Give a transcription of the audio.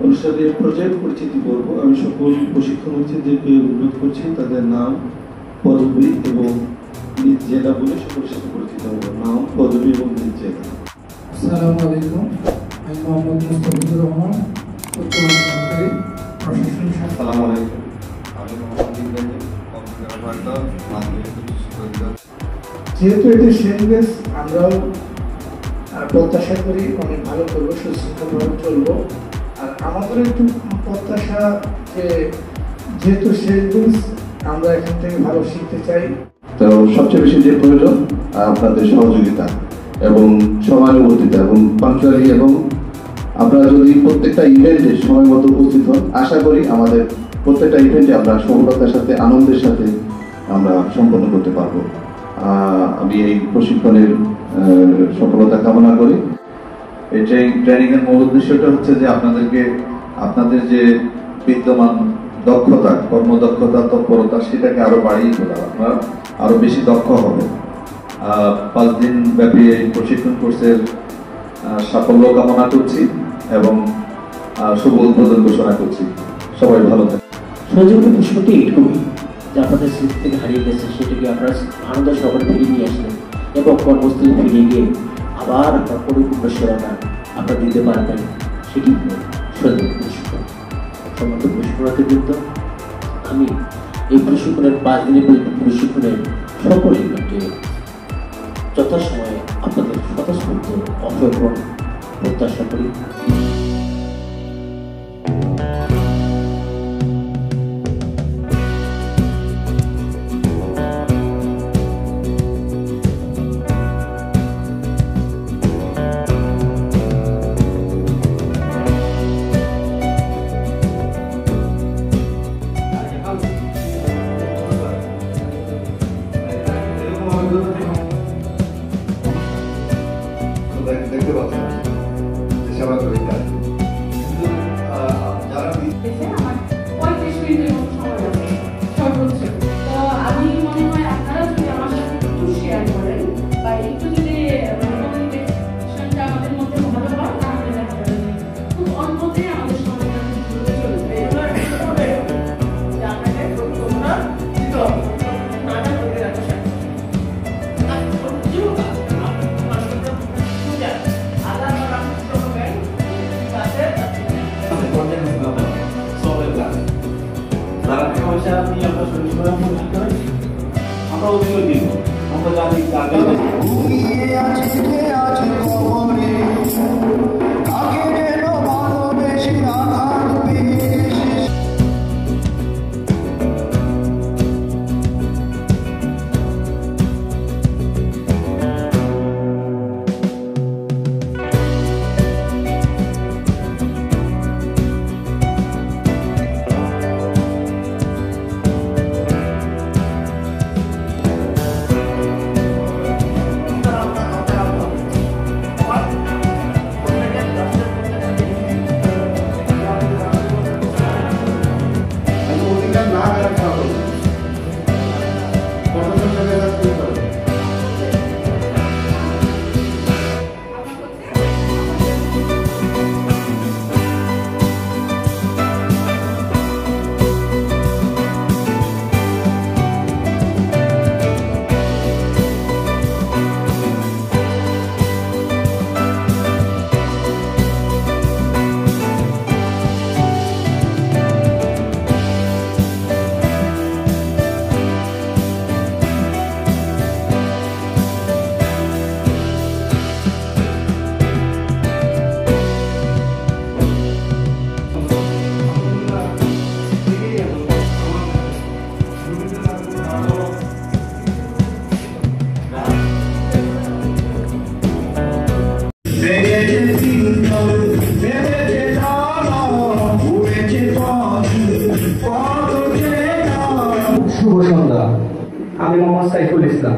অনুষ্ঠানের প্রজেক্ট পরিচিতি পর্ব। আমি সকল প্রশিক্ষণার্থীদেরকে অনুরোধ করছি তাদের নাম, পদবি এবং নিজ জেলা বলে সকলের সাথে পরিচিত হব। নাম, পদবি এবং নিজ জেলা। আসসালামু আলাইকুম, আমি মোহাম্মদ মুস্তাফিজুর রহমান, উত্তরবঙ্গের প্রশাসন। আসসালামু আলাইকুম, আমি মোহাম্মদ ইব্রাহিম, কম্পিউটার অপারেটর, মাধ্যমিক বিশ্ববিদ্যালয়। যেহেতু এটি শেষ, আমরাও প্রত্যাশা করি অনেক ভালো করবো, সুশৃঙ্খলভাবে চলবো। আর আমাদের একটু প্রত্যাশা যে যেহেতু শেষ, আমরা এখান থেকে ভালো শিখতে চাই। তো সবচেয়ে বেশি যে প্রয়োজন আপনাদের সহযোগিতা এবং সমানুভূতিতা এবং পাংচুয়ালি, এবং আপনারা যদি প্রত্যেকটা ইভেন্টে সময় মতো উপস্থিত হন, আশা করি আমাদের প্রত্যেকটা ইভেন্টে আমরা সফলতার সাথে আনন্দের সাথে আমরা সম্পন্ন করতে পারবো। আমি এই প্রশিক্ষণের সফলতা কামনা করি। এই ট্রেনিং এর মূল উদ্দেশ্যটা হচ্ছে যে আপনাদের যে বিদ্যমান দক্ষতা, কর্মদক্ষতা, তৎপরতা, সেটাকে আরো বাড়িয়ে তোলা, আপনারা আরো বেশি দক্ষ হবে। 5 দিন ব্যাপী এই প্রশিক্ষণ কোর্সের সাফল্য কামনা করছি এবং শুভ উদ্বোধন ঘোষণা করছি। সবাই ভালো থাকুন। সহযোগিতার বিষয়টি এটুকুই যে আপনাদের স্মৃতি থেকে হারিয়ে গেছে, সেটিকে আপনারা আনন্দ সহকারে ফিরিয়ে নিয়ে আসলেন এবং কর্মস্থলে ফিরে গিয়ে আবার আপনার পরিপূর্ণ সেবাটা আপনারা দিতে পারবেন, সেটি সহযোগিতা প্রশিক্ষণ। সমস্ত প্রশিক্ষণার্থীবৃন্দ, আমি এই প্রশিক্ষণের 5 দিনের প্রশিক্ষণের সকল ইভেন্টে যথাসময়ে আপনাদের স্বতঃস্ফূর্ত অংশগ্রহণ প্রত্যাশা করি। দেখতে পাচ্ছেন সেবা করে কিন্তু যারা আমার 35 মিনিটের মতো সময় লাগবে সর্বোচ্চ। তো আমি মনে হয় আপনারা যদি আমার সাথে একটু শেয়ার করেন বা একটু যদি কমিউনিকেশনটা আমাদের মধ্যে ভালো হয়, তাহলে দেখা যাবে খুব অল্পতেই আমাদের সময়টা চলে যাবে। এবার হবে যে আপনাকে তোমরা দিতে হবে নানা করে রাখা আমরা অভিযোগ দিব, আমরা জানি শুভ সন্ধ্যা। আমি মোহাম্মদ সাইফুল ইসলাম।